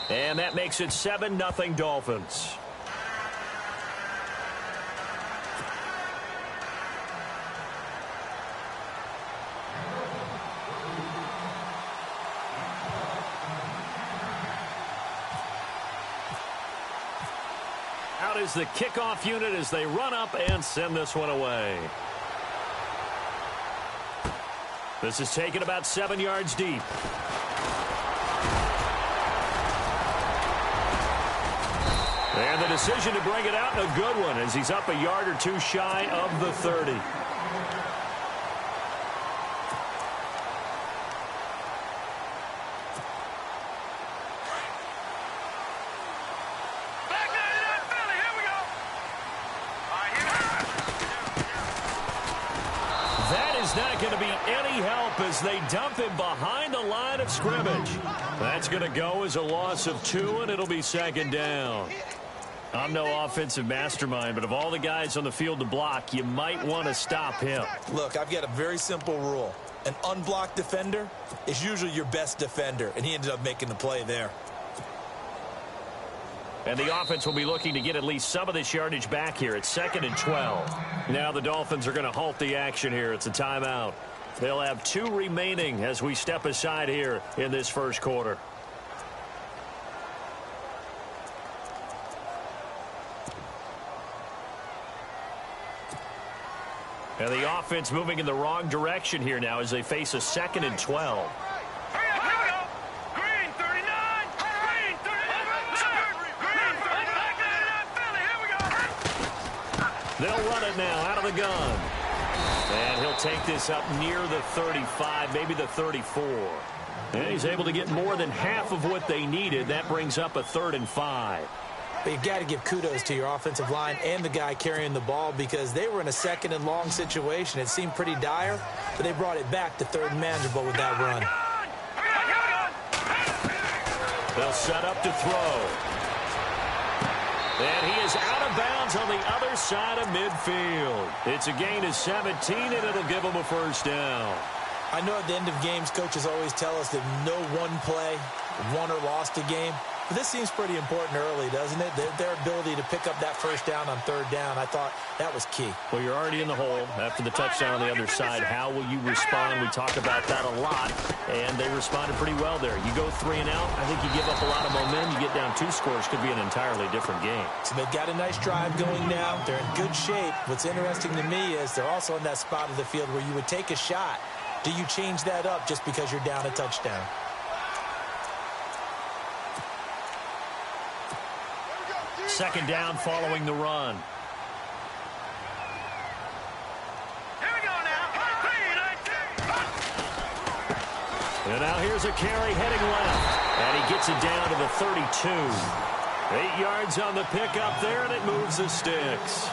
And that makes it 7-0 Dolphins. Out is the kickoff unit as they run up and send this one away. This is taken about 7 yards deep. And the decision to bring it out, and a good one, as he's up a yard or two shy of the 30. Not going to be any help as they dump him behind the line of scrimmage. That's going to go as a loss of 2, and it'll be 2nd down. I'm no offensive mastermind, but of all the guys on the field to block, you might want to stop him. Look, I've got a very simple rule. An unblocked defender is usually your best defender, and he ended up making the play there. And the offense will be looking to get at least some of this yardage back here. It's 2nd and 12. Now the Dolphins are going to halt the action here. It's a timeout. They'll have 2 remaining as we step aside here in this first quarter. And the offense moving in the wrong direction here now as they face a 2nd and 12. They'll run it now out of the gun. And he'll take this up near the 35, maybe the 34. And he's able to get more than half of what they needed. That brings up a 3rd and 5. But you've got to give kudos to your offensive line and the guy carrying the ball because they were in a 2nd and long situation. It seemed pretty dire, but they brought it back to 3rd and manageable with that run. They'll set up to throw. And he is out of bounds on the other side of midfield. It's a gain of 17, and it'll give them a 1st down. I know at the end of games, coaches always tell us that no one play won or lost a game. But this seems pretty important early, doesn't it? Their ability to pick up that 1st down on 3rd down, I thought that was key. Well, you're already in the hole after the touchdown on the other side. How will you respond? We talk about that a lot, and they responded pretty well there. You go 3 and out, I think you give up a lot of momentum. You get down 2 scores, could be an entirely different game. So they've got a nice drive going now. They're in good shape. What's interesting to me is they're also in that spot of the field where you would take a shot. Do you change that up just because you're down a touchdown? Second down following the run. Here we go now. And now here's a carry heading left. And he gets it down to the 32. 8 yards on the pickup there, and it moves the sticks.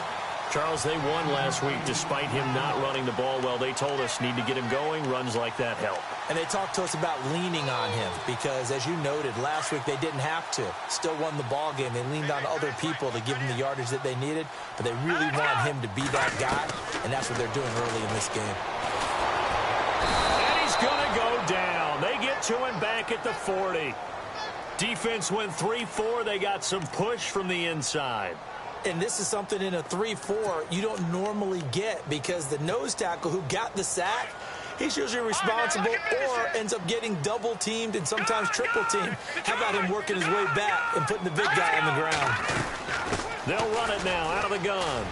Charles, they won last week despite him not running the ball well. They told us need to get him going. Runs like that help. And they talked to us about leaning on him because, as you noted, last week they didn't have to. Still won the ball game. They leaned on other people to give them the yardage that they needed, but they really want him to be that guy, and that's what they're doing early in this game. And he's going to go down. They get to him back at the 40. Defense went 3-4. They got some push from the inside. And this is something in a 3-4 you don't normally get because the nose tackle who got the sack, he's usually responsible or ends up getting double-teamed and sometimes triple-teamed. How about him working his way back and putting the big guy on the ground? They'll run it now out of the gun.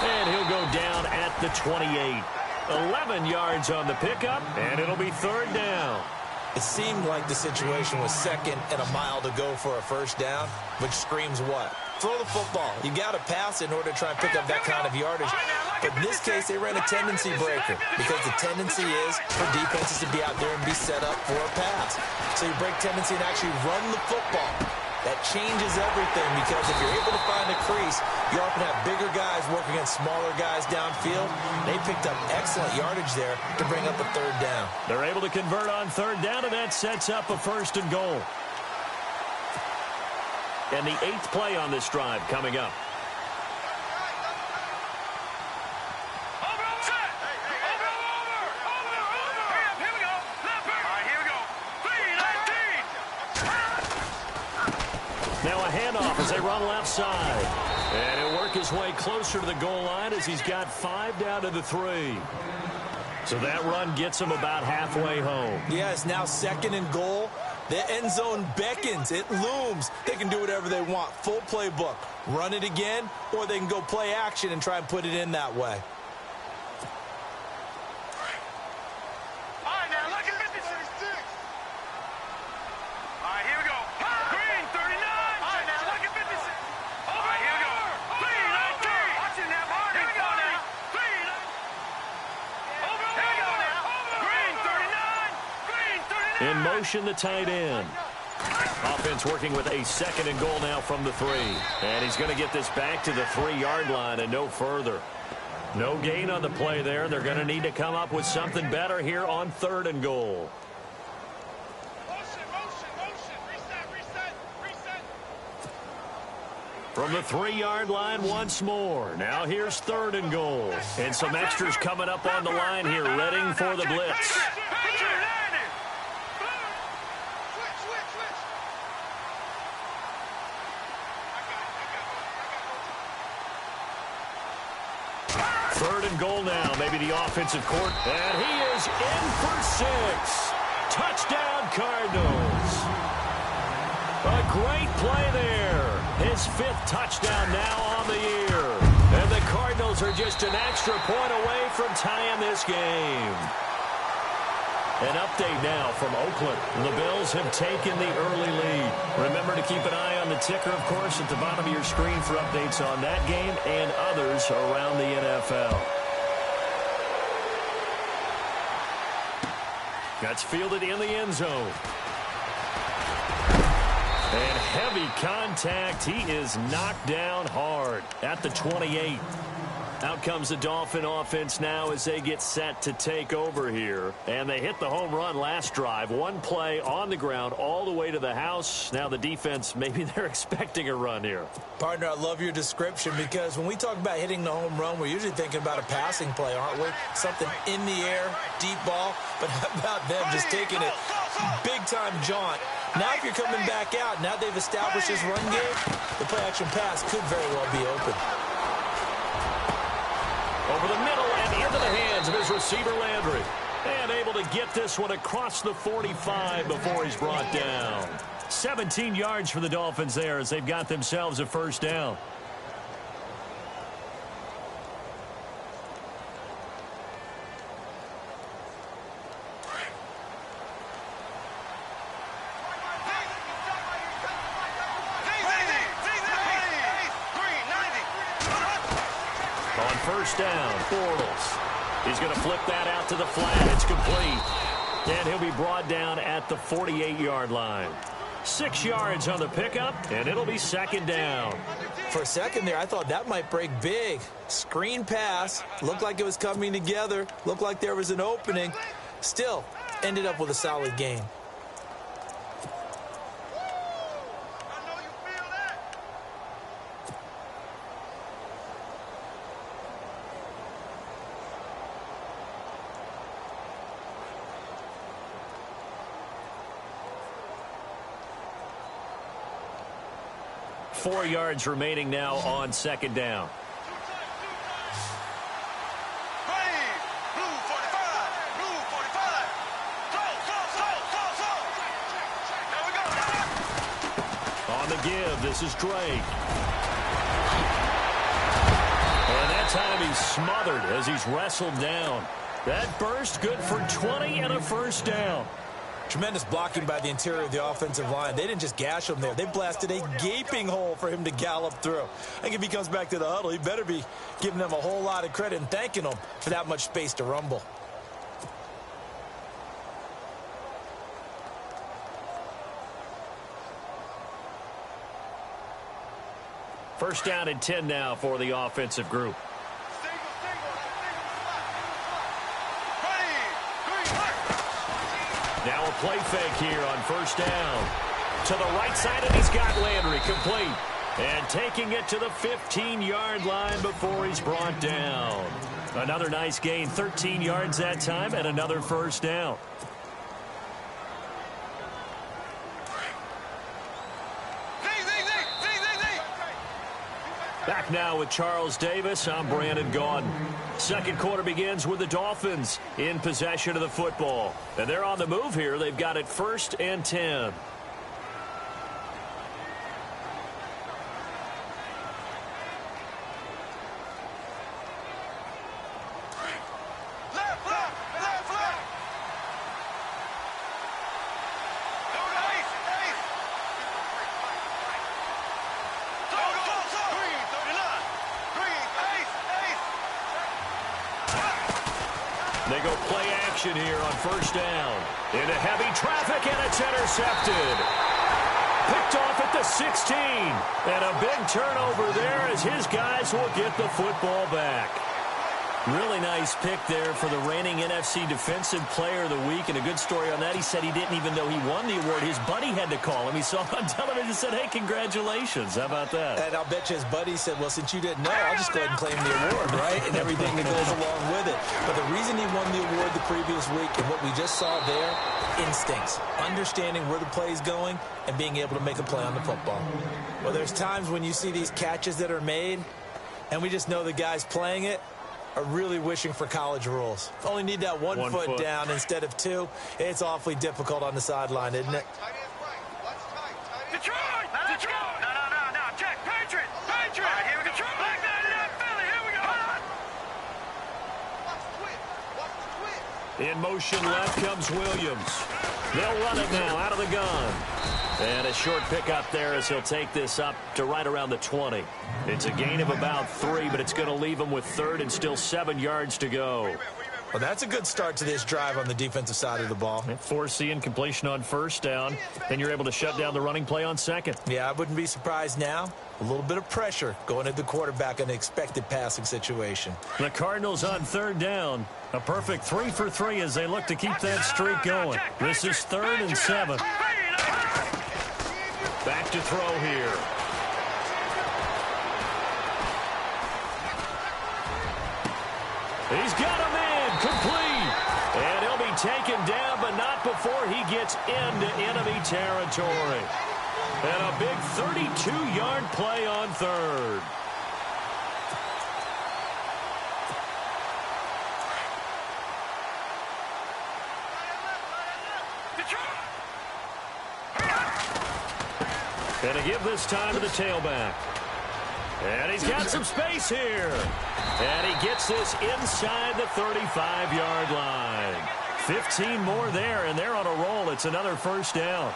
And he'll go down at the 28. 11 yards on the pickup, and it'll be 3rd down. It seemed like the situation was 2nd and a mile to go for a 1st down, which screams what? Throw the football. You got to pass in order to try and pick up that kind of yardage. But in this case, they ran a tendency breaker because the tendency is for defenses to be out there and be set up for a pass. So you break tendency and actually run the football. That changes everything because if you're able to find a crease, you often have bigger guys working against smaller guys downfield. They picked up excellent yardage there to bring up a 3rd down. They're able to convert on 3rd down, and that sets up a 1st and goal. And the 8th play on this drive coming up. Now a handoff as they run left side. And he'll work his way closer to the goal line as he's got 5 down to the 3. So that run gets him about halfway home. Yeah, it's now 2nd and goal. The end zone beckons. It looms. They can do whatever they want. Full playbook. Run it again, or they can go play action and try and put it in that way. All right, now look at 56. All right, here we go. Green, 39. All right, now look at 56. All right, here we go. Green, 19. Watching that ball. Here we go now. Green. Over. Here we go now. Green, 39. Green, 39. In motion, the tight end. Offense working with a 2nd and goal now from the 3. And he's going to get this back to the 3-yard line and no further. No gain on the play there. They're going to need to come up with something better here on 3rd and goal. Reset. From the 3-yard line once more. Now here's 3rd and goal. And some extras coming up on the line here, readying for the blitz. Goal now, maybe the offensive court, and he is in for 6. Touchdown, Cardinals. A great play there. His 5th touchdown now on the year. And the Cardinals are just an extra point away from tying this game. An update now from Oakland. The Bills have taken the early lead. Remember to keep an eye on the ticker, of course, at the bottom of your screen for updates on that game and others around the NFL. That's fielded in the end zone. And heavy contact. He is knocked down hard at the 28. Out comes the Dolphin offense now as they get set to take over here. And they hit the home run last drive. One play on the ground all the way to the house. Now the defense, maybe they're expecting a run here. Partner, I love your description because when we talk about hitting the home run, we're usually thinking about a passing play, aren't we? Something in the air, deep ball. But how about them just taking it big-time jaunt? Now if you're coming back out, now they've established this run game, the play-action pass could very well be open. Over the middle and into the hands of his receiver, Landry. And able to get this one across the 45 before he's brought down. 17 yards for the Dolphins there as they've got themselves a 1st down. On 1st down, Bortles. He's going to flip that out to the flat. It's complete. And he'll be brought down at the 48-yard line. 6 yards on the pickup, and it'll be 2nd down. For a second there, I thought that might break big. Screen pass. Looked like it was coming together. Looked like there was an opening. Still, ended up with a solid gain. Four yards remaining now on 2nd down. On the give, this is Drake. And that time he's smothered as he's wrestled down. That burst good for 20 and a 1st down. Tremendous blocking by the interior of the offensive line. They didn't just gash him there. They blasted a gaping hole for him to gallop through. I think if he comes back to the huddle, he better be giving them a whole lot of credit and thanking them for that much space to rumble. First down and 10 now for the offensive group. Now a play fake here on 1st down. To the right side, and he's got Landry complete. And taking it to the 15-yard line before he's brought down. Another nice gain, 13 yards that time, and another 1st down. Back now with Charles Davis. I'm Brandon Gaudin. Second quarter begins with the Dolphins in possession of the football. And they're on the move here. They've got it 1st and 10. They go play action here on 1st down. Into heavy traffic, and it's intercepted. Picked off at the 16. And a big turnover there as his guys will get the football back. Really nice pick there for the reigning NFC Defensive Player of the Week. And a good story on that. He said he didn't even know he won the award. His buddy had to call him. He saw him on television and said, hey, congratulations. How about that? And I'll bet you his buddy said, well, since you didn't know, I'll just go ahead and claim the award, right? And everything that goes along with it. But the reason he won the award the previous week and what we just saw there, instincts, understanding where the play is going and being able to make a play on the football. Well, there's times when you see these catches that are made and we just know the guys playing it are really wishing for college rules. Only need that one foot down instead of 2. It's awfully difficult on the sideline, isn't it? Detroit! Detroit! No. Check. Patriot! Patriot! All right, here we go. Detroit! Black 99 Philly. Here we go. Watch the twist. In motion left comes Williams. They'll run it now out of the gun. And a short pickup there as he'll take this up to right around the 20. It's a gain of about 3, but it's going to leave him with 3rd and still 7 yards to go. Well, that's a good start to this drive on the defensive side of the ball. Forcing completion on 1st down. Then you're able to shut down the running play on 2nd. Yeah, I wouldn't be surprised now. A little bit of pressure going at the quarterback in an expected passing situation. The Cardinals on 3rd down. A perfect 3 for 3 as they look to keep that streak going. This is 3rd and 7. Back to throw here. He's got him in, complete. And he'll be taken down, but not before he gets into enemy territory. And a big 32-yard play on 3rd. And to give this time to the tailback. And he's got some space here. And he gets this inside the 35-yard line. 15 more there, and they're on a roll. It's another 1st down.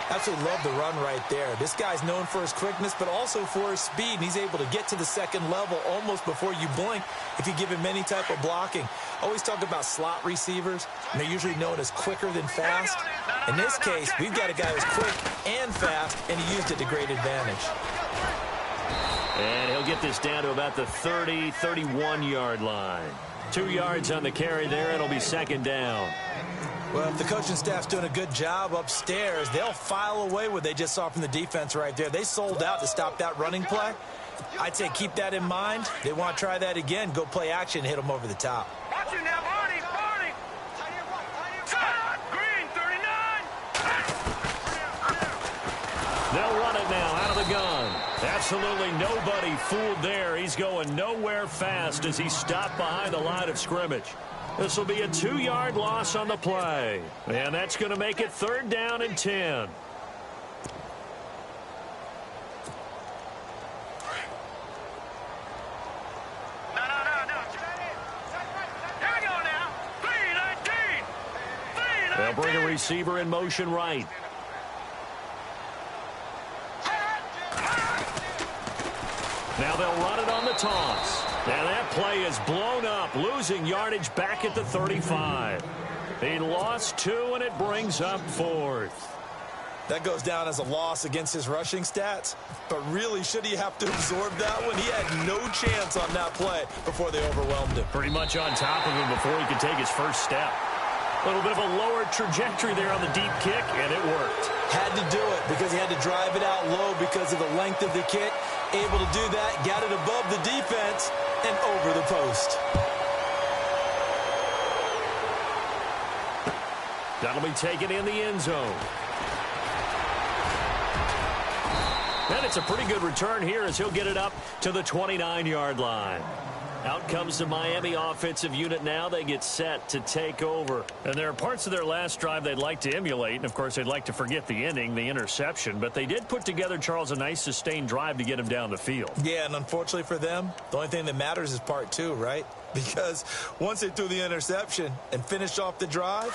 Absolutely love the run right there. This guy's known for his quickness, but also for his speed. And he's able to get to the 2nd level almost before you blink if you give him any type of blocking. Always talk about slot receivers, and they're usually known as quicker than fast. In this case, we've got a guy who's quick and fast, and he used it to great advantage. And he'll get this down to about the 30, 31-yard line. 2 yards on the carry there. It'll be 2nd down. Well, if the coaching staff's doing a good job upstairs, they'll file away what they just saw from the defense right there. They sold out to stop that running play. I'd say keep that in mind. They want to try that again. Go play action, hit them over the top. Watch it now, Barney. Green, 39. They'll run it now out of the gun. Absolutely nobody fooled there. He's going nowhere fast as he's stopped behind the line of scrimmage. This will be a 2-yard loss on the play. And that's going to make it 3rd down and 10. No. Here we go now. 3-19. They'll bring a receiver in motion right. Now they'll run it on the toss. And that play is blown up, losing yardage back at the 35. He lost 2, and it brings up 4th. That goes down as a loss against his rushing stats. But really, should he have to absorb that one? He had no chance on that play before they overwhelmed him. Pretty much on top of him before he could take his first step. A little bit of a lower trajectory there on the deep kick, and it worked. Had to do it because he had to drive it out low because of the length of the kick. Able to do that, got it above the defense and over the post. That'll be taken in the end zone. And it's a pretty good return here as he'll get it up to the 29-yard line. Out comes the Miami offensive unit now. They get set to take over. And there are parts of their last drive they'd like to emulate. And, of course, they'd like to forget the ending, the interception. But they did put together, Charles, a nice sustained drive to get him down the field. Yeah, and unfortunately for them, the only thing that matters is part two, right? Because once they threw the interception and finished off the drive,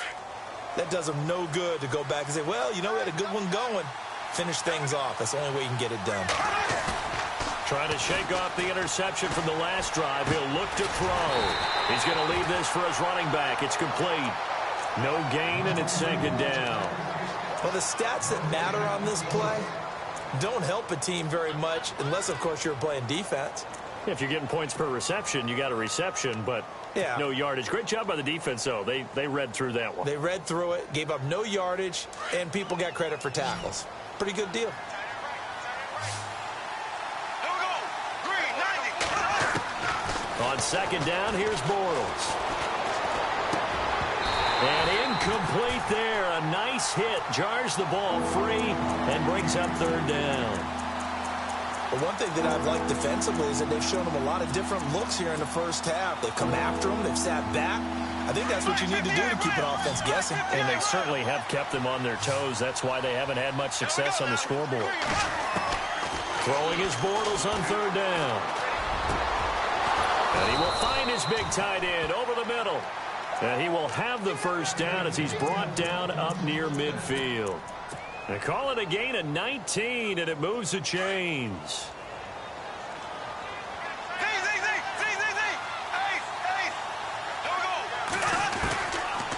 that does them no good to go back and say, well, you know, we had a good one going. Finish things off. That's the only way you can get it done. Trying to shake off the interception from the last drive. He'll look to throw. He's going to leave this for his running back. It's complete. No gain, and it's second down. Well, the stats that matter on this play don't help a team very much unless, of course, you're playing defense. If you're getting points per reception, you got a reception, but no yardage. Great job by the defense, though. They read through that one. They read through it, gave up no yardage, and people got credit for tackles. Pretty good deal. On second down, here's Bortles. And incomplete there. A nice hit. Jars the ball free and brings up third down. Well, one thing that I've liked defensively is that they've shown them a lot of different looks here in the first half. They've come after them. They've sat back. I think that's what you need to do to keep an offense guessing. And they certainly have kept them on their toes. That's why they haven't had much success on the scoreboard. Throwing his Bortles on third down. And he will find his big tight end over the middle. And he will have the first down as he's brought down up near midfield. They call it a gain of 19, and it moves the chains.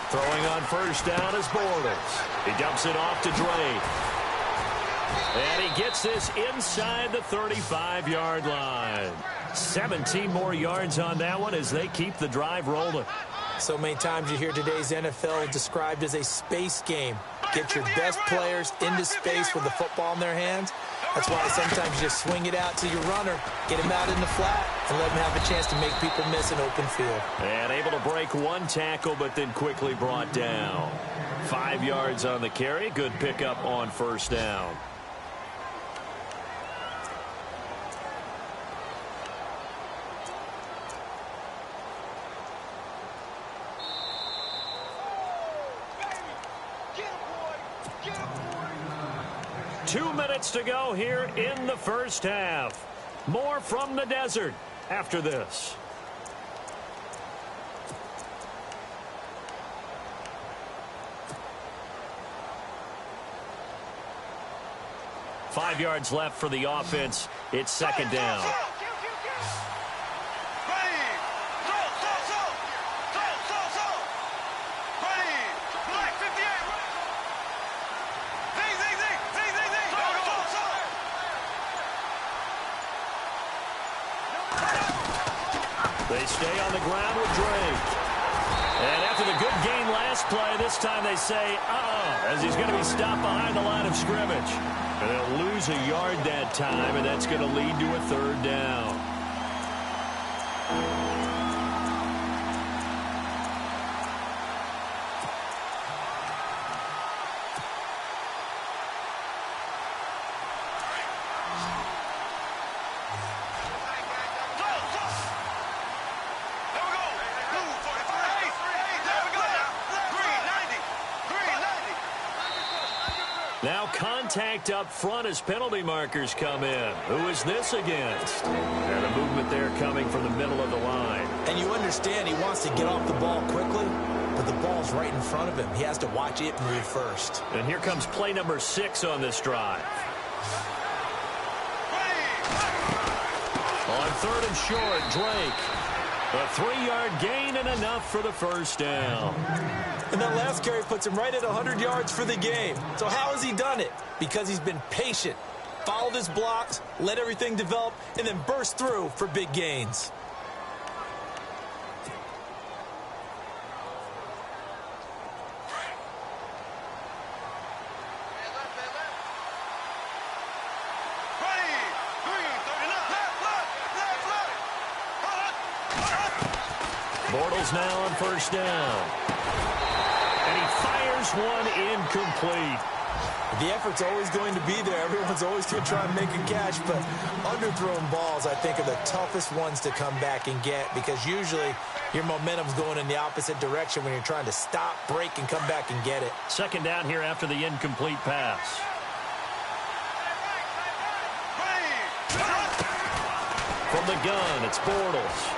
Throwing on first down is Bortles. He dumps it off to Drake. And he gets this inside the 35-yard line. 17 more yards on that one as they keep the drive rolling. So many times you hear today's NFL described as a space game. Get your best players into space with the football in their hands. That's why sometimes you just swing it out to your runner, get him out in the flat, and let him have a chance to make people miss an open field. And able to break one tackle, but then quickly brought down. 5 yards on the carry. Good pickup on first down. Two minutes to go here in the first half. More from the desert after this. Five yards left for the offense. It's second down. They stay on the ground with Drake. And after the good gain last play, this time they say, as he's going to be stopped behind the line of scrimmage. And they'll lose a yard that time, and that's going to lead to a third down. Now contact up front as penalty markers come in. Who is this against? And a movement there coming from the middle of the line. And you understand he wants to get off the ball quickly, but the ball's right in front of him. He has to watch it move first. And here comes play number 6 on this drive. On third and short, Drake. A 3-yard gain and enough for the first down. And that last carry puts him right at 100 yards for the game. So how has he done it? Because he's been patient, followed his blocks, let everything develop, and then burst through for big gains. Bortles now on first down. And he fires one incomplete. The effort's always going to be there. Everyone's always going to try and make a catch, but underthrown balls, I think, are the toughest ones to come back and get because usually your momentum's going in the opposite direction when you're trying to stop, break, and come back and get it. Second down here after the incomplete pass. From the gun, it's Bortles.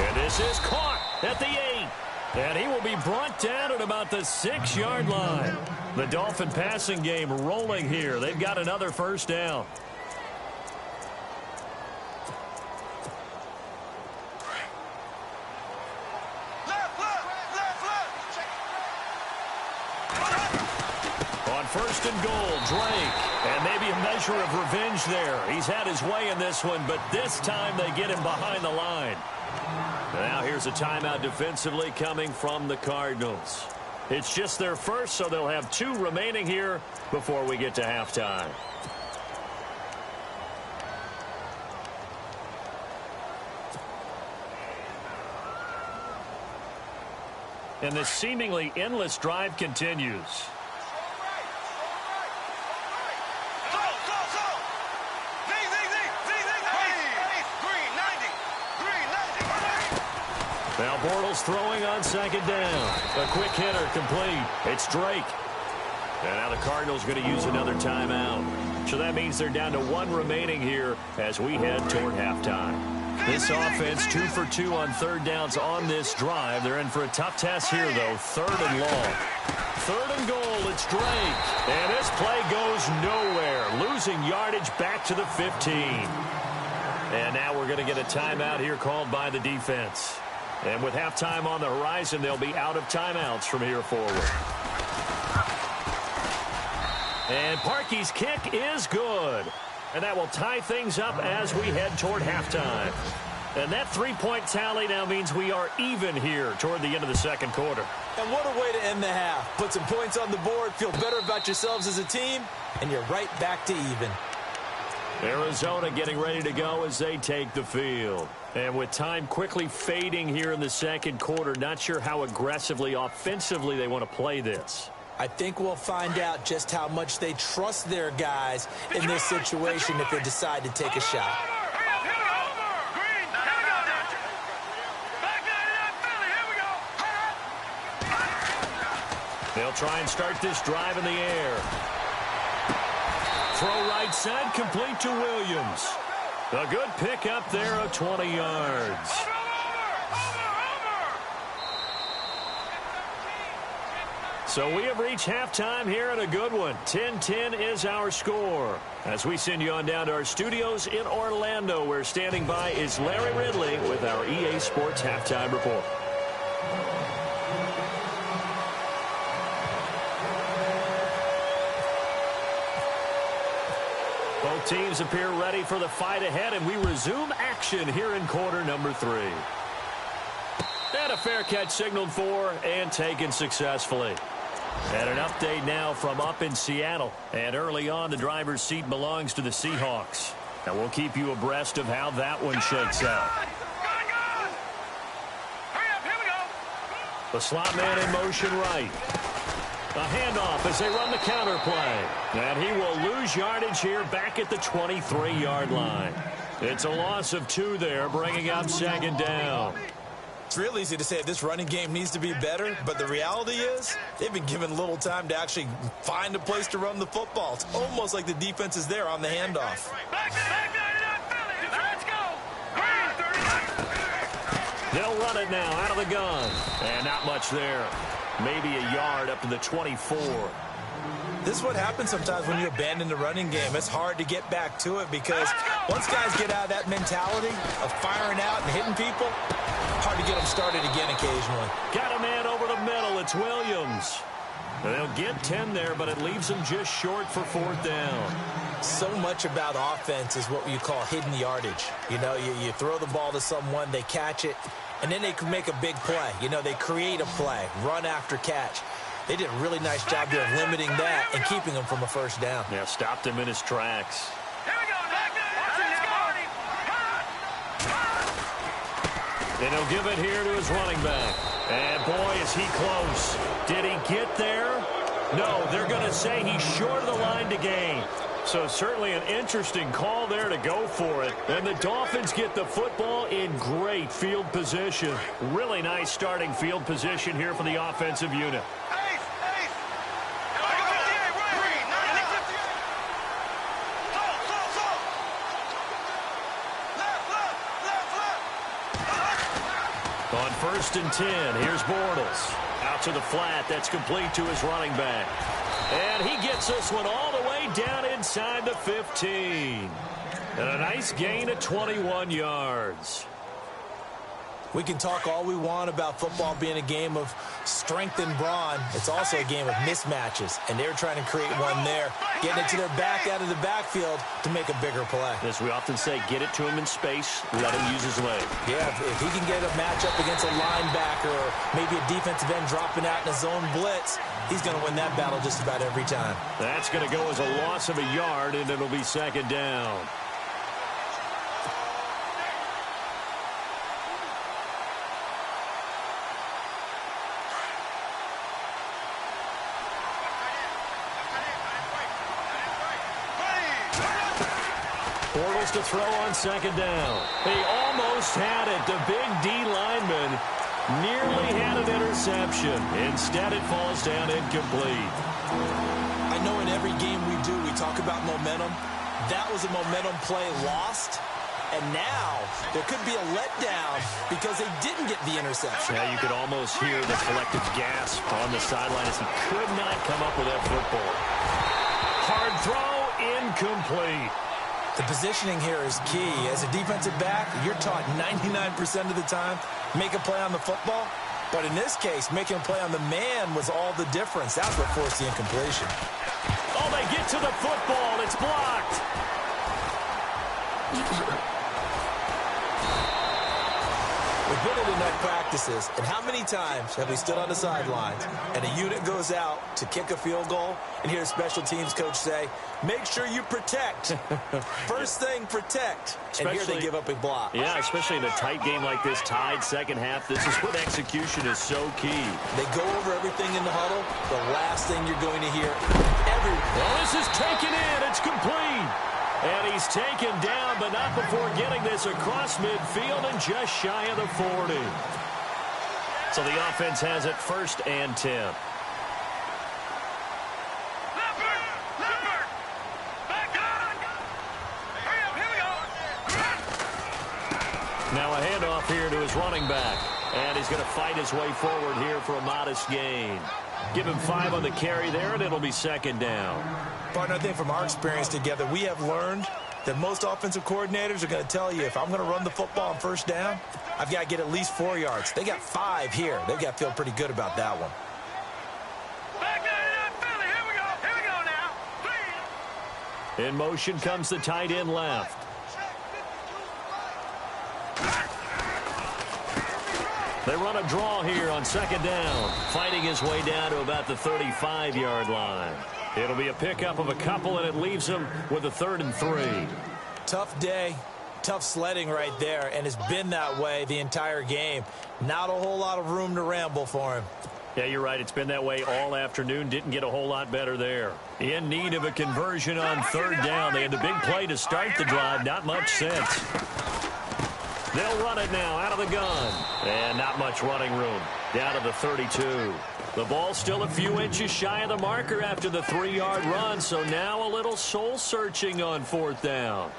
And this is caught at the 8. And he will be brought down at about the 6-yard line. The Dolphin passing game rolling here. They've got another first down. On first and goal, Drake. And maybe a measure of revenge there. He's had his way in this one, but this time they get him behind the line. Now here's a timeout defensively coming from the Cardinals. It's just their first, so they'll have 2 remaining here before we get to halftime. And this seemingly endless drive continues. Now Bortles throwing on second down. A quick hitter complete. It's Drake. And now the Cardinals going to use another timeout. So that means they're down to 1 remaining here as we head toward halftime. This offense 2 for 2 on third downs on this drive. They're in for a tough test here, though. Third and long. Third and goal, it's Drake. And this play goes nowhere. Losing yardage back to the 15. And now we're going to get a timeout here called by the defense. And with halftime on the horizon, they'll be out of timeouts from here forward. And Parkey's kick is good. And that will tie things up as we head toward halftime. And that 3-point tally now means we are even here toward the end of the second quarter. And what a way to end the half. Put some points on the board, feel better about yourselves as a team, and you're right back to even. Arizona getting ready to go as they take the field. And with time quickly fading here in the second quarter, not sure how aggressively, offensively they want to play this. I think we'll find out just how much they trust their guys in this situation if they decide to take a shot. They'll try and start this drive in the air. Throw right side, complete to Williams. A good pick up there of 20 yards. So we have reached halftime here and a good one. 10-10 is our score. As we send you on down to our studios in Orlando, where standing by is Larry Ridley with our EA Sports Halftime Report. Both teams appear ready for the fight ahead, and we resume action here in quarter number 3. And a fair catch signaled for and taken successfully. And an update now from up in Seattle. And early on, the driver's seat belongs to the Seahawks. And we'll keep you abreast of how that one shakes out. The slot man in motion right. A handoff as they run the counter play. And he will lose yardage here back at the 23-yard line. It's a loss of 2 there, bringing up second down. It's real easy to say this running game needs to be better, but the reality is they've been given little time to actually find a place to run the football. It's almost like the defense is there on the handoff. They'll run it now out of the gun. And not much there. Maybe a yard up to the 24. This is what happens sometimes when you abandon the running game. It's hard to get back to it because once guys get out of that mentality of firing out and hitting people, hard to get them started again occasionally. Got a man over the middle. It's Williams. They'll get 10 there, but it leaves them just short for fourth down. So much about offense is what you call hidden yardage. You know, you throw the ball to someone, they catch it, and then they can make a big play. You know, they create a play, run after catch. They did a really nice job there of limiting that and keeping him from a first down. Yeah, stopped him in his tracks. And he'll give it here to his running back. And boy, is he close. Did he get there? No, they're going to say he's short of the line to gain. So certainly an interesting call there to go for it. And the Dolphins get the football in great field position. Really nice starting field position here for the offensive unit. On 1st and 10, here's Bortles. Out to the flat, that's complete to his running back. And he gets this one all the way down inside the 15. And a nice gain of 21 yards. We can talk all we want about football being a game of strength and brawn. It's also a game of mismatches, and they're trying to create one there, getting it to their back out of the backfield to make a bigger play. As we often say, get it to him in space, let him use his leg. Yeah, if he can get a matchup against a linebacker or maybe a defensive end dropping out in a zone blitz, he's going to win that battle just about every time. That's going to go as a loss of a yard, and it'll be 2nd down. Bortles to throw on 2nd down. He almost had it. The big D lineman nearly had an interception. Instead, it falls down incomplete. I know in every game we do, we talk about momentum. That was a momentum play lost. And now there could be a letdown because they didn't get the interception. Yeah, you could almost hear the collective gasp on the sideline as he could not come up with that football. Hard throw, incomplete. The positioning here is key. As a defensive back, you're taught 99% of the time, make a play on the football. But in this case, making a play on the man was all the difference. That's what forced the incompletion. Oh, they get to the football. It's blocked. We've been at enough practices, and how many times have we stood on the sidelines and a unit goes out to kick a field goal and hear a special teams coach say, make sure you protect. First thing, protect. And here they give up a block. Yeah, especially in a tight game like this, tied second half. This is what execution is so key. They go over everything in the huddle. The last thing you're going to hear Well, this is taken in. It's complete. And he's taken down, but not before getting this across midfield and just shy of the 40. So the offense has it 1st and 10. Now a handoff here to his running back. And he's going to fight his way forward here for a modest gain. Give him 5 on the carry there, and it'll be 2nd down. Partner, I think from our experience together, we have learned that most offensive coordinators are going to tell you, if I'm going to run the football on 1st down, I've got to get at least 4 yards. They got 5 here. They've got to feel pretty good about that one. In motion comes the tight end left. They run a draw here on 2nd down, fighting his way down to about the 35-yard line. It'll be a pickup of a couple, and it leaves him with a 3rd and 3. Tough day, tough sledding right there, and it's been that way the entire game. Not a whole lot of room to ramble for him. Yeah, you're right. It's been that way all afternoon. Didn't get a whole lot better there. In need of a conversion on 3rd down. They had the big play to start the drive. Not much sense. They'll run it now out of the gun. And not much running room. Down to the 32. The ball still a few inches shy of the marker after the 3-yard run. So now a little soul searching on 4th down.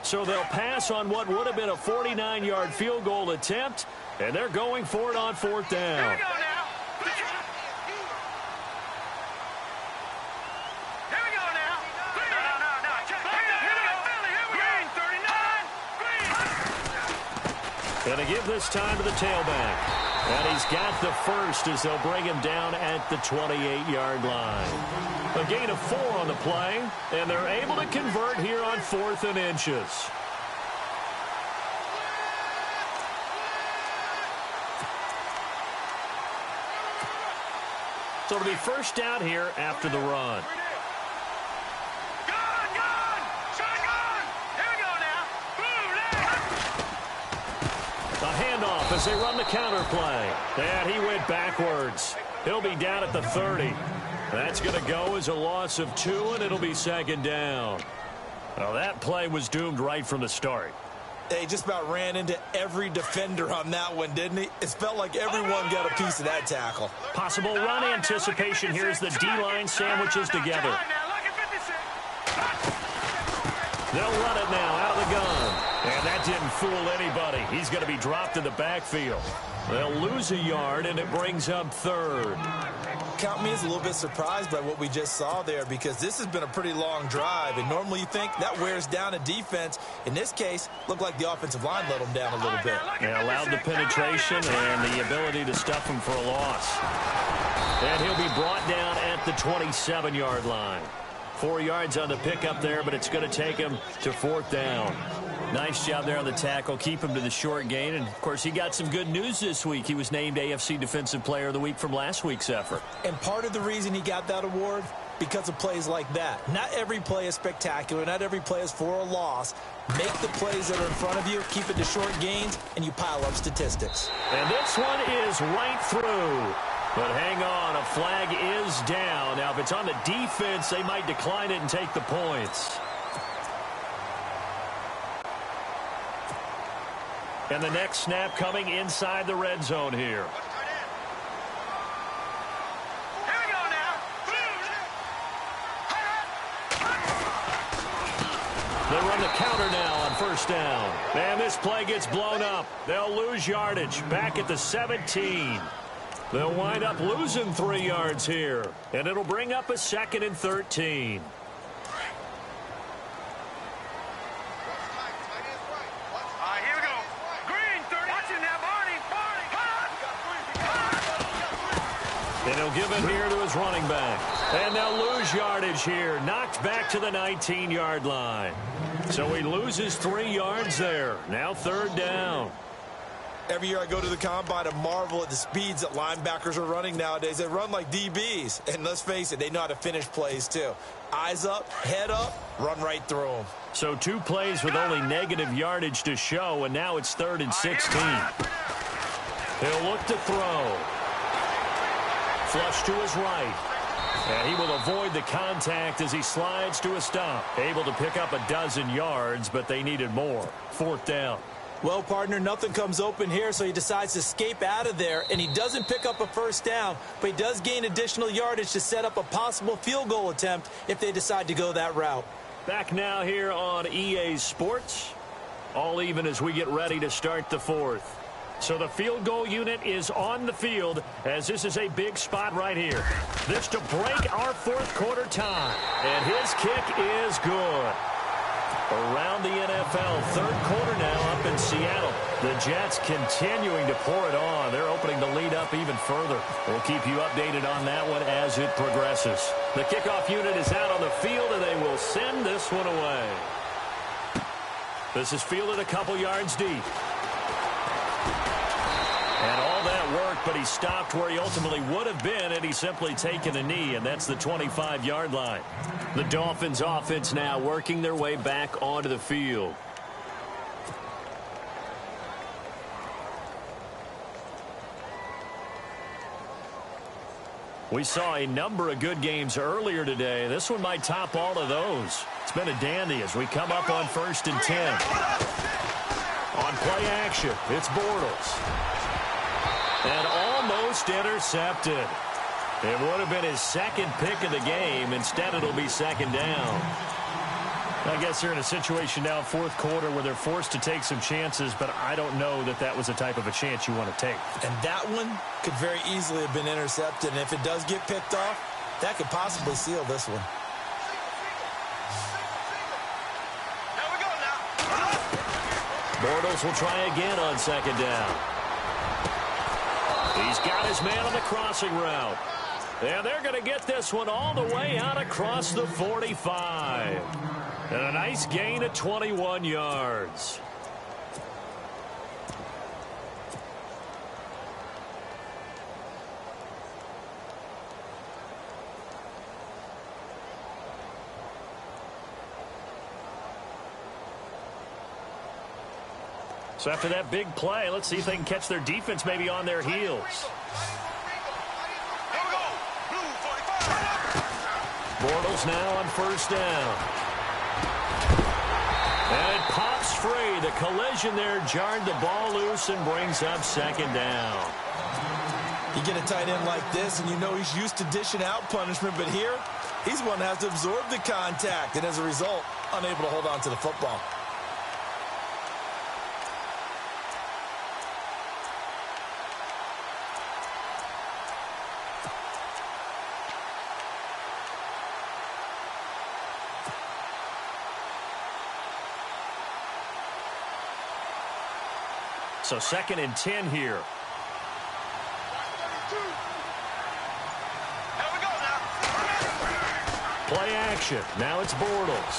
So they'll pass on what would have been a 49-yard field goal attempt. And they're going for it on 4th down. Going to give this time to the tailback. And he's got the first as they'll bring him down at the 28-yard line. A gain of 4 on the play, and they're able to convert here on 4th and inches. So it'll be 1st down here after the run. as they run the counter play. And he went backwards. He'll be down at the 30. That's going to go as a loss of 2, and it'll be second down. Well, that play was doomed right from the start. He just about ran into every defender on that one, didn't he? It felt like everyone got a piece of that tackle. Possible run anticipation. Here's the D-line sandwiches together. They'll run it now out of the gun. And that didn't fool anybody. He's going to be dropped in the backfield. They'll lose a yard, and it brings up third. Count me as a little bit surprised by what we just saw there, because this has been a pretty long drive, and normally you think that wears down a defense. In this case, looked like the offensive line let them down a little bit. They allowed the penetration and the ability to stuff him for a loss. And he'll be brought down at the 27-yard line. 4 yards on the pickup there, but it's going to take him to 4th down. Nice job there on the tackle. Keep him to the short gain. And, of course, he got some good news this week. He was named AFC Defensive Player of the Week from last week's effort. And part of the reason he got that award, because of plays like that. Not every play is spectacular. Not every play is for a loss. Make the plays that are in front of you, keep it to short gains, and you pile up statistics. And this one is right through. But hang on, a flag is down. Now, if it's on the defense, they might decline it and take the points. And the next snap coming inside the red zone here. They run the counter now on 1st down. And this play gets blown up. They'll lose yardage back at the 17. They'll wind up losing 3 yards here. And it'll bring up a 2nd and 13. And he'll give it here to his running back. And they'll lose yardage here. Knocked back to the 19-yard line. So he loses 3 yards there. Now 3rd down. Every year I go to the combine and marvel at the speeds that linebackers are running nowadays. They run like DBs. And let's face it, they know how to finish plays too. Eyes up, head up, run right through them. So 2 plays with only negative yardage to show, and now it's 3rd and 16. He'll look to throw. Flush to his right. And he will avoid the contact as he slides to a stop. Able to pick up a 12 yards, but they needed more. 4th down. Well, partner, nothing comes open here, so he decides to escape out of there, and he doesn't pick up a 1st down, but he does gain additional yardage to set up a possible field goal attempt if they decide to go that route. Back now here on EA Sports. All even as we get ready to start the 4th. So the field goal unit is on the field as this is a big spot right here. This to break our 4th quarter tie. And his kick is good. Around the NFL, 3rd quarter now up in Seattle. The Jets continuing to pour it on. They're opening the lead up even further. We'll keep you updated on that one as it progresses. The kickoff unit is out on the field, and they will send this one away. This is fielded a couple yards deep. And all that work, but he stopped where he ultimately would have been had he simply taken a knee, and that's the 25-yard line. The Dolphins offense now working their way back onto the field. We saw a number of good games earlier today. This one might top all of those. It's been a dandy as we come up on 1st and 10. On play action, it's Bortles. And almost intercepted. It would have been his 2nd pick of the game. Instead, it'll be 2nd down. I guess they're in a situation now, 4th quarter, where they're forced to take some chances, but I don't know that that was the type of a chance you want to take. And that one could very easily have been intercepted. And if it does get picked off, that could possibly seal this one. Bortles will try again on 2nd down. He's got his man on the crossing route. And they're going to get this one all the way out across the 45. And a nice gain of 21 yards. So after that big play, let's see if they can catch their defense maybe on their heels. Bortles now on first down. And it pops free. The collision there jarred the ball loose and brings up second down. You get a tight end like this, and you know he's used to dishing out punishment, but here, he's one that has to absorb the contact, and as a result, unable to hold on to the football. So 2nd and 10 here. Play action. Now it's Bortles.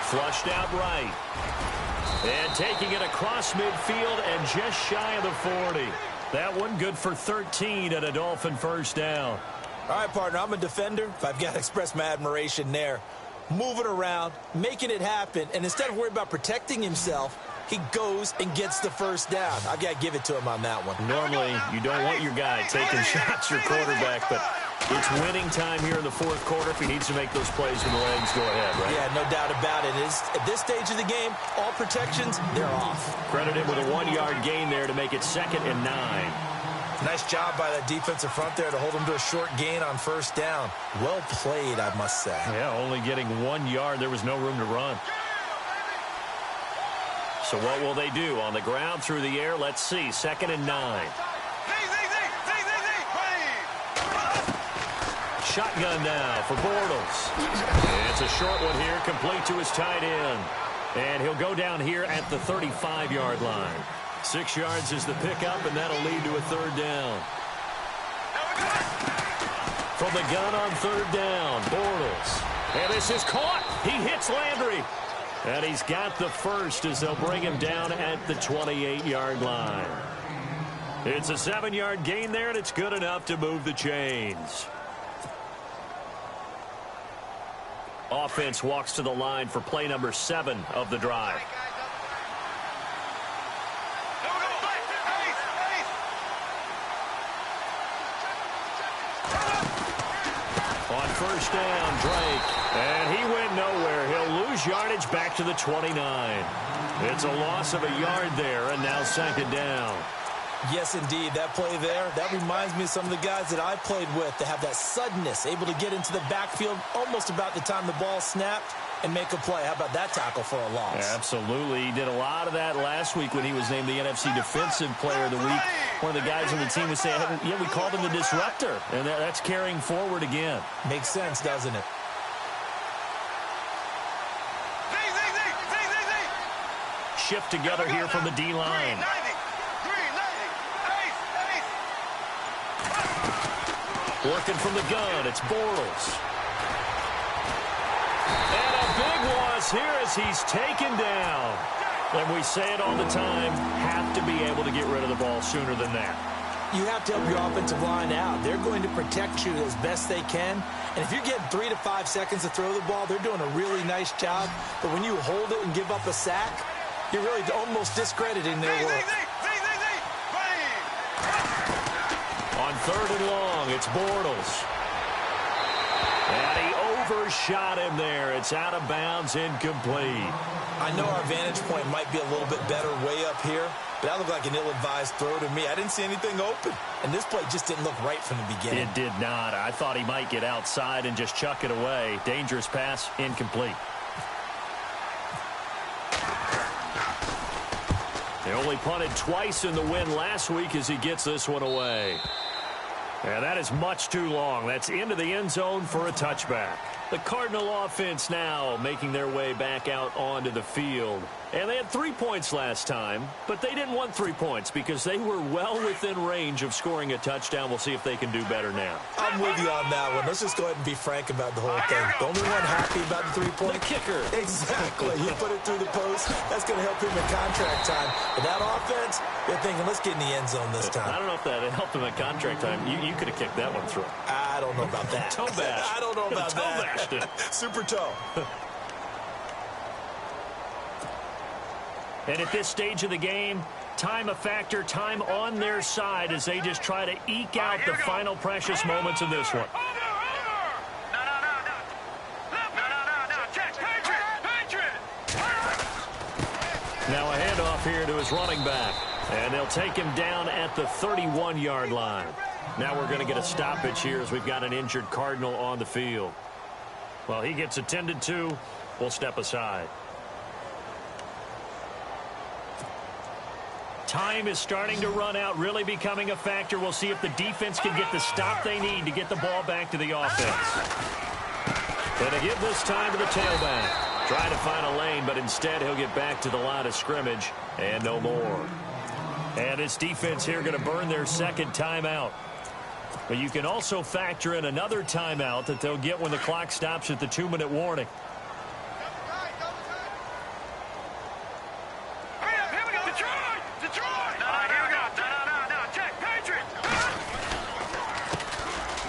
Flushed out right. And taking it across midfield and just shy of the 40. That one good for 13 and a Dolphin first down. All right, partner, I'm a defender. If I've got to express my admiration there. Moving around, making it happen, and instead of worrying about protecting himself, he goes and gets the first down. I've got to give it to him on that one. Normally, you don't want your guy taking shots, your quarterback, but it's winning time here in the 4th quarter. If he needs to make those plays with the legs, go ahead, right? Yeah, no doubt about it. At this stage of the game, all protections, they're off. Credit him with a 1-yard gain there to make it 2nd and 9. Nice job by that defensive front there to hold him to a short gain on first down. Well played, I must say. Yeah, only getting 1 yard. There was no room to run. So what will they do? On the ground, through the air, let's see. 2nd and 9. Shotgun now for Bortles. It's a short one here, complete to his tight end. And he'll go down here at the 35-yard line. 6 yards is the pickup, and that'll lead to a 3rd down. From the gun on 3rd down, Bortles. And this is caught. He hits Landry. And he's got the first as they'll bring him down at the 28-yard line. It's a 7-yard gain there, and it's good enough to move the chains. Offense walks to the line for play number 7 of the drive. On first down, Drake. And he went nowhere. He'll lose yardage back to the 29. It's a loss of a yard there, and now 2nd down. Yes, indeed. That play there, that reminds me of some of the guys that I played with that have that suddenness, able to get into the backfield almost about the time the ball snapped and make a play. How about that tackle for a loss? Yeah, absolutely. He did a lot of that last week when he was named the NFC Defensive Player of the Week. One of the guys on the team was saying, yeah, we called him the disruptor, and that's carrying forward again. Makes sense, doesn't it? Shift together here from the D-line. Working from the gun, it's Bortles. And a big loss here as he's taken down. And we say it all the time, have to be able to get rid of the ball sooner than that. You have to help your offensive line out. They're going to protect you as best they can. And if you're getting 3 to 5 seconds to throw the ball, they're doing a really nice job. But when you hold it and give up a sack, you're really almost discrediting their work. On 3rd and long, it's Bortles. And he overshot him there. It's out of bounds, incomplete. I know our vantage point might be a little bit better way up here, but that looked like an ill-advised throw to me. I didn't see anything open, and this play just didn't look right from the beginning. It did not. I thought he might get outside and just chuck it away. Dangerous pass, incomplete. He only punted twice in the win last week as he gets this one away. And that is much too long. That's into the end zone for a touchback. The Cardinal offense now making their way back out onto the field. And they had 3 points last time, but they didn't want 3 points because they were well within range of scoring a touchdown. We'll see if they can do better now. I'm with you on that one. Let's just go ahead and be frank about the whole thing. The only one happy about the 3-point? The kicker. Exactly. He put it through the post. That's going to help him in contract time. But that offense, they're thinking, let's get in the end zone this time. I don't know if that helped him at contract time. You could have kicked that one through. I don't know about that. Toe bash. I don't know about toe that. bashed it. Super toe. And at this stage of the game, time a factor, time on their side as they just try to eke out the final precious moments of this one. Now a handoff here to his running back. And they'll take him down at the 31-yard line. Now we're going to get a stoppage here as we've got an injured Cardinal on the field. Well, he gets attended to. We'll step aside. Time is starting to run out, really becoming a factor. We'll see if the defense can get the stop they need to get the ball back to the offense. And to give this time to the tailback. Trying to find a lane, but instead he'll get back to the line of scrimmage and no more. And this defense here going to burn their second timeout. But you can also factor in another timeout that they'll get when the clock stops at the 2-minute warning.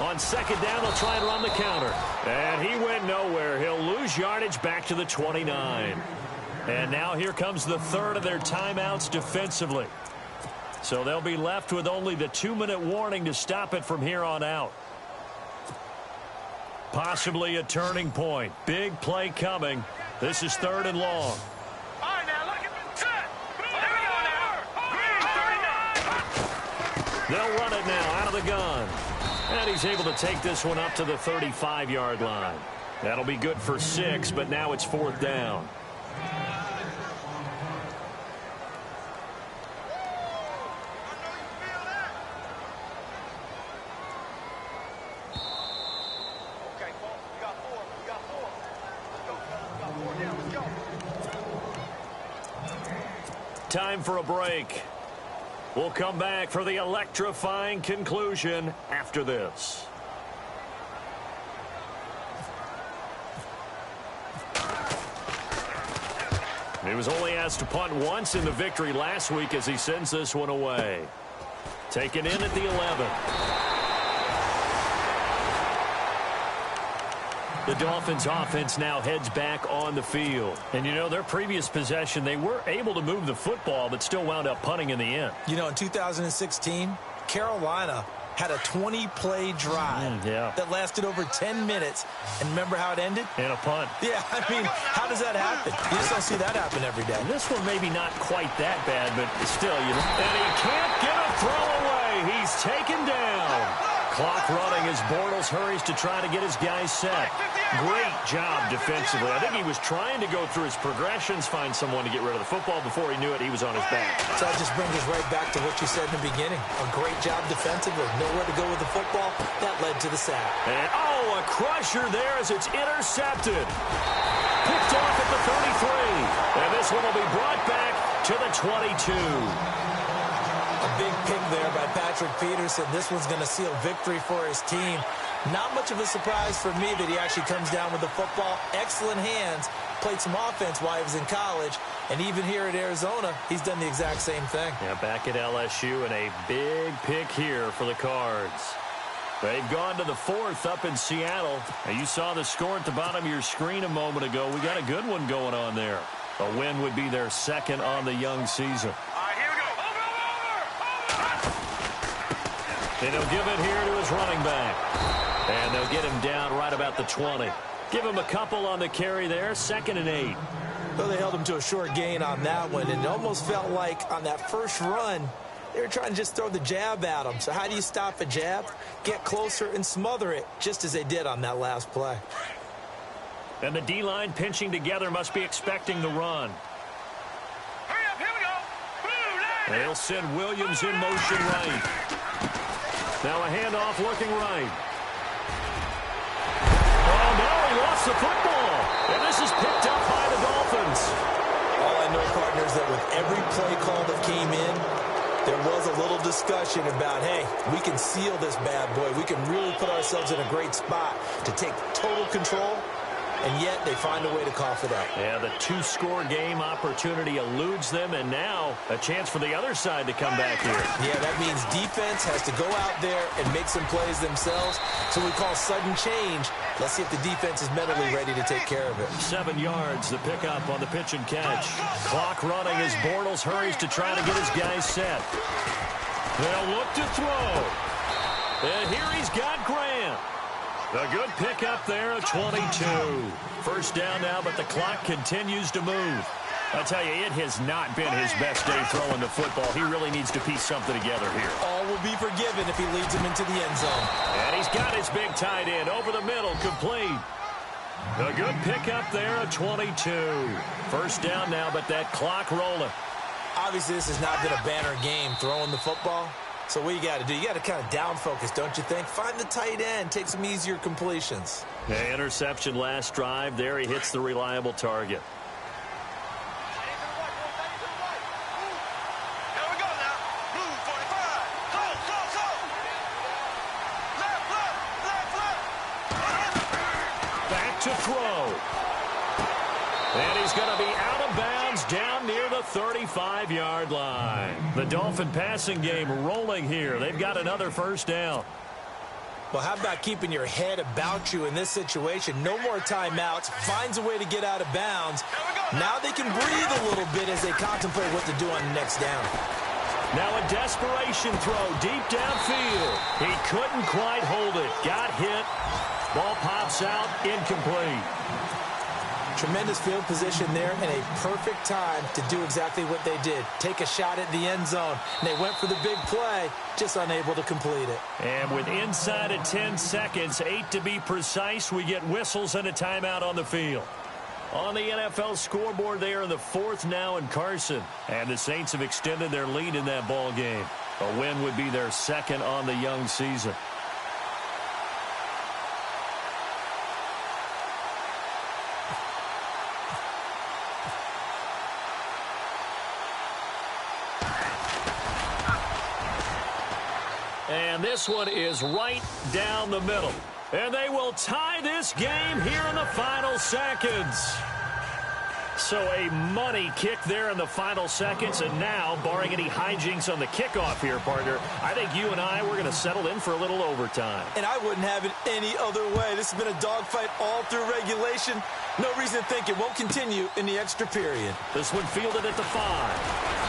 On second down, they'll try and run the counter. And he went nowhere. He'll lose yardage back to the 29. And now here comes the third of their timeouts defensively. So they'll be left with only the 2-minute warning to stop it from here on out. Possibly a turning point. Big play coming. This is 3rd and long. They'll run it now out of the gun. And he's able to take this one up to the 35-yard line. That'll be good for 6, but now it's 4th down. Time for a break. We'll come back for the electrifying conclusion after this. He was only asked to punt once in the victory last week as he sends this one away. Taken in at the 11. The Dolphins offense now heads back on the field. And, you know, their previous possession, they were able to move the football, but still wound up punting in the end. You know, in 2016, Carolina had a 20-play drive that lasted over 10 minutes. And remember how it ended? In a punt. Yeah, I mean, how does that happen? You just don't see that happen every day. And this one maybe not quite that bad, but still, you know. And he can't get a throw away. He's taken down. Clock running as Bortles hurries to try to get his guys set. Great job defensively. I think he was trying to go through his progressions, find someone to get rid of the football. Before he knew it, he was on his back. So that just brings us right back to what you said in the beginning. A great job defensively. Nowhere to go with the football. That led to the sack. And, oh, a crusher there as it's intercepted. Picked off at the 33. And this one will be brought back to the 22. A big pick there by Patrick Peterson. This one's going to seal victory for his team. Not much of a surprise for me that he actually comes down with the football. Excellent hands. Played some offense while he was in college. And even here at Arizona, he's done the exact same thing. Yeah, back at LSU, and a big pick here for the Cards. They've gone to the 4th up in Seattle. And you saw the score at the bottom of your screen a moment ago. We got a good one going on there. A win would be their 2nd on the young season. And he'll give it here to his running back. And they'll get him down right about the 20. Give him a couple on the carry there. 2nd and 8. Well, they held him to a short gain on that one. And it almost felt like on that first run, they were trying to just throw the jab at him. So how do you stop a jab? Get closer and smother it, just as they did on that last play. And the D-line pinching together must be expecting the run. Hurry up, here we go. They'll send Williams in motion right. Now a handoff looking right. Oh, no, he lost the football. And this is picked up by the Dolphins. All I know, partners, that with every play call that came in, there was a little discussion about, hey, we can seal this bad boy. We can really put ourselves in a great spot to take total control. and yet they find a way to cough it up. Yeah, the two-score game opportunity eludes them, and now a chance for the other side to come back here. Yeah, that means defense has to go out there and make some plays themselves. So we call sudden change. Let's see if the defense is mentally ready to take care of it. 7 yards, the pickup on the pitch and catch. Clock running as Bortles hurries to try to get his guys set. They'll look to throw. And here he's got Grant. A good pickup there at 22. First down now, but the clock continues to move. I tell you, it has not been his best day throwing the football. He really needs to piece something together here. All will be forgiven if he leads him into the end zone. And he's got his big tight end over the middle, complete. A good pickup there at 22. First down now, but that clock rolling. Obviously, this has not been a banner game throwing the football. So what you got to do, you got to kind of down focus, don't you think? Find the tight end, take some easier completions. The interception last drive. There he hits the reliable target. To throw. And he's going to be out of bounds down near the 35-yard line. The Dolphin passing game rolling here. They've got another first down. Well, how about keeping your head about you in this situation? No more timeouts. Finds a way to get out of bounds. Now they can breathe a little bit as they contemplate what to do on the next down. Now a desperation throw deep downfield. He couldn't quite hold it. Got hit. Ball pops out, incomplete. Tremendous field position there and a perfect time to do exactly what they did. Take a shot at the end zone. And they went for the big play, just unable to complete it. And with inside of 10 seconds, 8 to be precise, we get whistles and a timeout on the field. On the NFL scoreboard, they are in the 4th now in Carson. And the Saints have extended their lead in that ball game. A win would be their 2nd on the young season. And this one is right down the middle. And they will tie this game here in the final seconds. So a money kick there in the final seconds. And now, barring any hijinks on the kickoff here, partner, I think you and I, we're going to settle in for a little overtime. And I wouldn't have it any other way. This has been a dogfight all through regulation. No reason to think it won't continue in the extra period. This one fielded at the 5.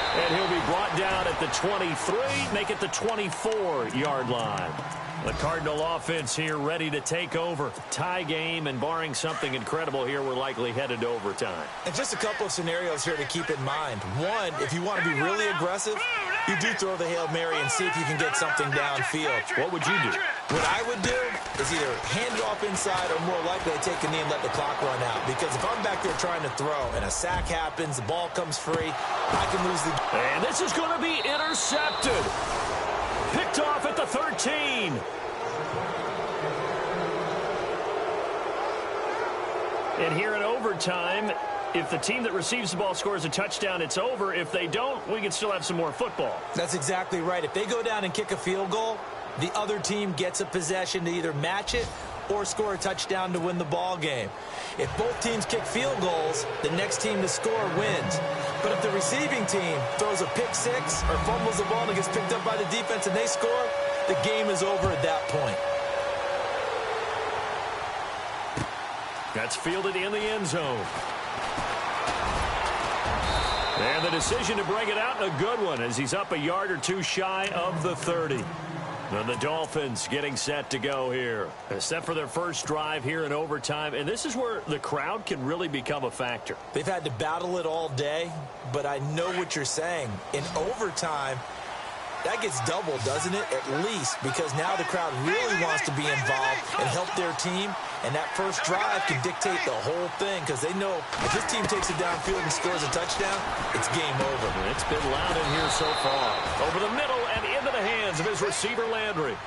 And he'll be brought down at the 23, make it the 24-yard line. The Cardinal offense here ready to take over. Tie game, and barring something incredible here, we're likely headed to overtime. And just a couple of scenarios here to keep in mind. One, if you want to be really aggressive, you do throw the Hail Mary and see if you can get something downfield. What would you do? What I would do is either hand it off inside or more likely to take a knee and let the clock run out. Because if I'm back there trying to throw and a sack happens, the ball comes free, I can lose the game. And this is going to be intercepted. Picked off at the 13. And here in overtime, if the team that receives the ball scores a touchdown, it's over. If they don't, we can still have some more football. That's exactly right. If they go down and kick a field goal, the other team gets a possession to either match it or score a touchdown to win the ball game. If both teams kick field goals, the next team to score wins. But if the receiving team throws a pick six or fumbles the ball and it gets picked up by the defense and they score, the game is over at that point. That's fielded in the end zone. And the decision to bring it out, a good one, as he's up a yard or two shy of the 30. And the Dolphins getting set to go here. Set for their first drive here in overtime. And this is where the crowd can really become a factor. They've had to battle it all day, but I know what you're saying. In overtime, that gets doubled, doesn't it? At least, because now the crowd really wants to be involved and help their team. And that first drive can dictate the whole thing because they know if this team takes it downfield and scores a touchdown, it's game over. It's been loud in here so far. Over the middle and into the hands of his receiver, Landry.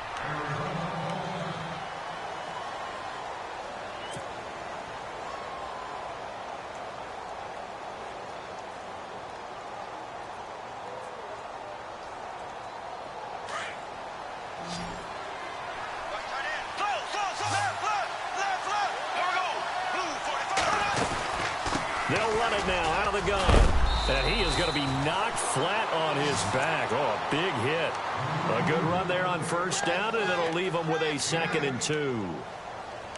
They'll run it now out of the gun. And he is going to be knocked flat on his back. Oh, a big hit. A good run there on first down, and it'll leave him with a 2nd and 2.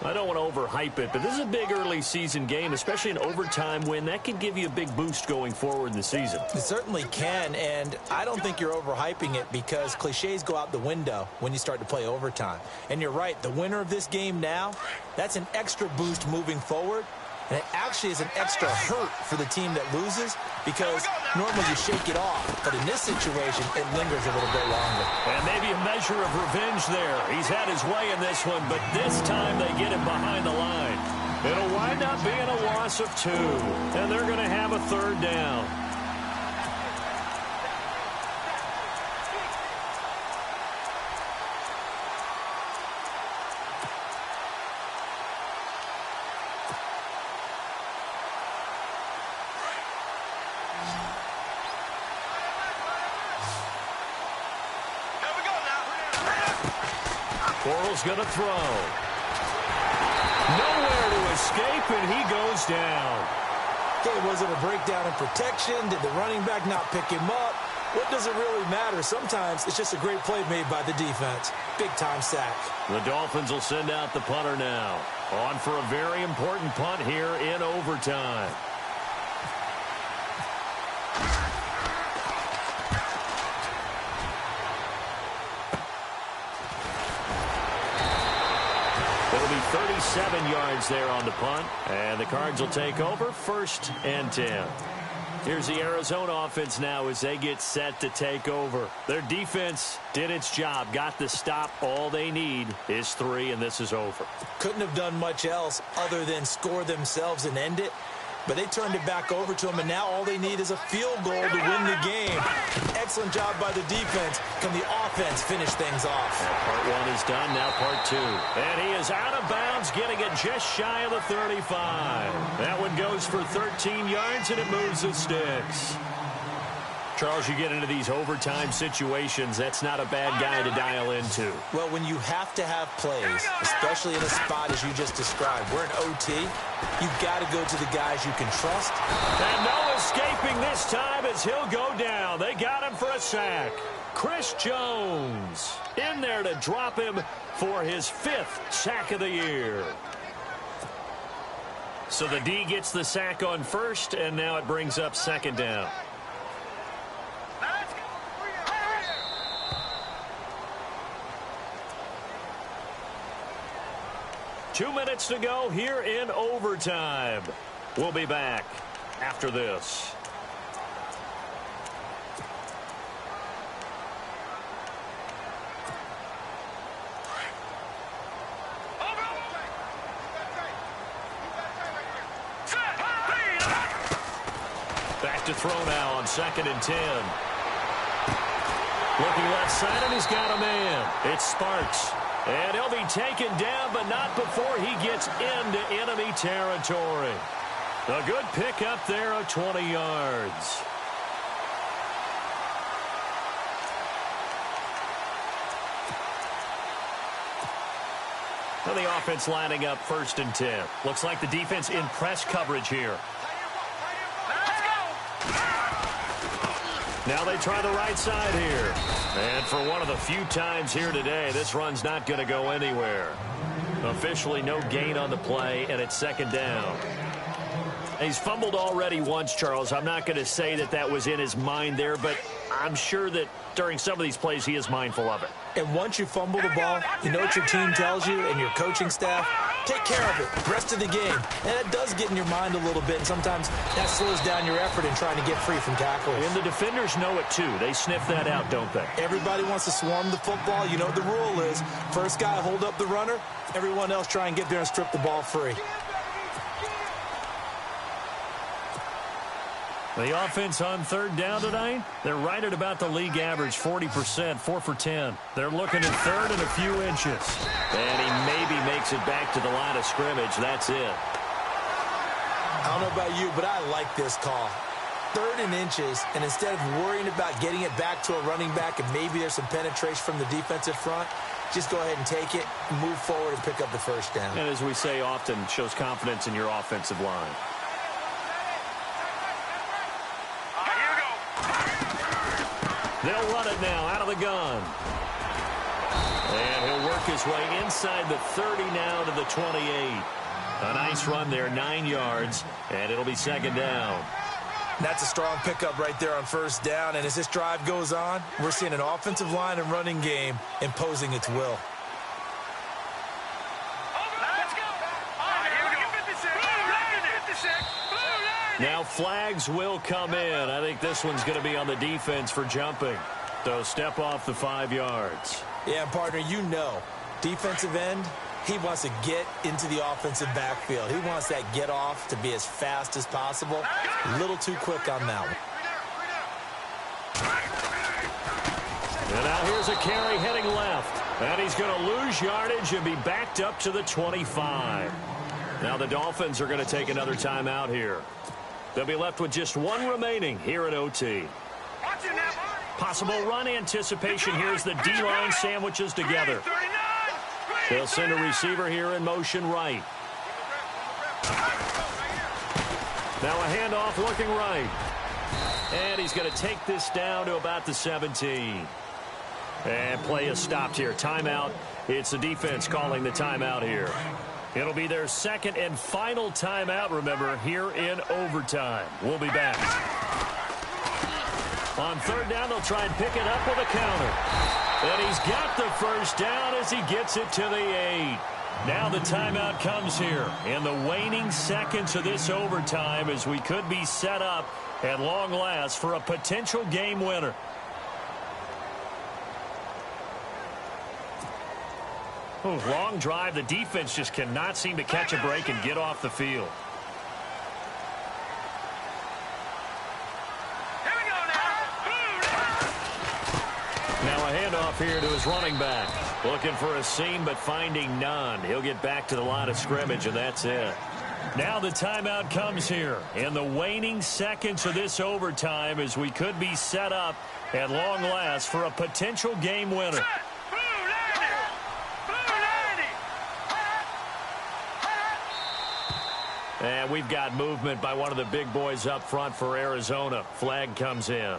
I don't want to overhype it, but this is a big early season game, especially an overtime win. That can give you a big boost going forward in the season. It certainly can, and I don't think you're overhyping it because cliches go out the window when you start to play overtime. And you're right, the winner of this game now, that's an extra boost moving forward. And it actually is an extra hurt for the team that loses because normally you shake it off. But in this situation, it lingers a little bit longer. And maybe a measure of revenge there. He's had his way in this one, but this time they get him behind the line. It'll wind up being a loss of 2, and they're going to have a 3rd down. Corral's going to throw. Nowhere to escape, and he goes down. Okay, was it a breakdown in protection? Did the running back not pick him up? What does it really matter? Sometimes it's just a great play made by the defense. Big-time sack. The Dolphins will send out the punter now. On for a very important punt here in overtime. It'll be 37 yards there on the punt, and the Cards will take over 1st and 10. Here's the Arizona offense now as they get set to take over. Their defense did its job, got the stop. All they need is 3, and this is over. Couldn't have done much else other than score themselves and end it. But they turned it back over to them, and now all they need is a field goal to win the game. Excellent job by the defense. Can the offense finish things off? Part 1 is done, now part 2. And he is out of bounds, getting it just shy of the 35. That one goes for 13 yards, and it moves the sticks. Charles, you get into these overtime situations, that's not a bad guy to dial into. Well, when you have to have plays, especially in a spot as you just described, we're in OT, you've got to go to the guys you can trust. And no escaping this time as he'll go down. They got him for a sack. Chris Jones in there to drop him for his 5th sack of the year. So the D gets the sack on first, and now it brings up 2nd down. 2 minutes to go here in overtime. We'll be back after this. Back to throw now on 2nd and 10. Looking left side, and he's got a man. It's Sparks. And he'll be taken down, but not before he gets into enemy territory. A good pickup there of 20 yards. And the offense lining up 1st and 10. Looks like the defense in press coverage here. Now they try the right side here. And for one of the few times here today, this run's not going to go anywhere. Officially no gain on the play, and it's 2nd down. He's fumbled already once, Charles. I'm not going to say that that was in his mind there, but I'm sure that during some of these plays he is mindful of it. And once you fumble the ball, you know what your team tells you and your coaching staff? Take care of it. Rest of the game. And it does get in your mind a little bit, and sometimes that slows down your effort in trying to get free from tackles. And the defenders know it, too. They sniff that out, don't they? Everybody wants to swarm the football. You know what the rule is. First guy hold up the runner. Everyone else try and get there and strip the ball free. The offense on 3rd down tonight, they're right at about the league average, 40%, 4 for 10. They're looking at 3rd and a few inches. And he maybe makes it back to the line of scrimmage. That's it. I don't know about you, but I like this call. 3rd and inches, and instead of worrying about getting it back to a running back and maybe there's some penetration from the defensive front, just go ahead and take it, move forward, and pick up the 1st down. And as we say often, shows confidence in your offensive line. They'll run it now out of the gun. And he'll work his way inside the 30 now to the 28. A nice run there, 9 yards, and it'll be second down. That's a strong pickup right there on first down, and as this drive goes on, we're seeing an offensive line and running game imposing its will. Let's go. All right, here we go. 56. Now flags will come in. I think this one's going to be on the defense for jumping. So step off the 5 yards. Yeah, partner, you know, defensive end, he wants to get into the offensive backfield. He wants that get off to be as fast as possible. A little too quick on that one. And now here's a carry heading left. And he's going to lose yardage and be backed up to the 25. Now the Dolphins are going to take another timeout here. They'll be left with just one remaining here at OT. Possible run anticipation. Here's the D-line sandwiches together. They'll send a receiver here in motion right. Now a handoff looking right. And he's going to take this down to about the 17. And play is stopped here. Timeout. It's the defense calling the timeout here. It'll be their second and final timeout, remember, here in overtime. We'll be back. On third down, they'll try and pick it up with a counter. And he's got the first down as he gets it to the 8. Now the timeout comes here in the waning seconds of this overtime as we could be set up at long last for a potential game winner. Ooh, long drive. The defense just cannot seem to catch a break and get off the field. Now a handoff here to his running back. Looking for a seam, but finding none. He'll get back to the line of scrimmage, and that's it. Now the timeout comes here in the waning seconds of this overtime as we could be set up at long last for a potential game winner. And we've got movement by one of the big boys up front for Arizona. Flag comes in.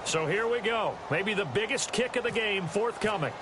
So here we go. Maybe the biggest kick of the game forthcoming.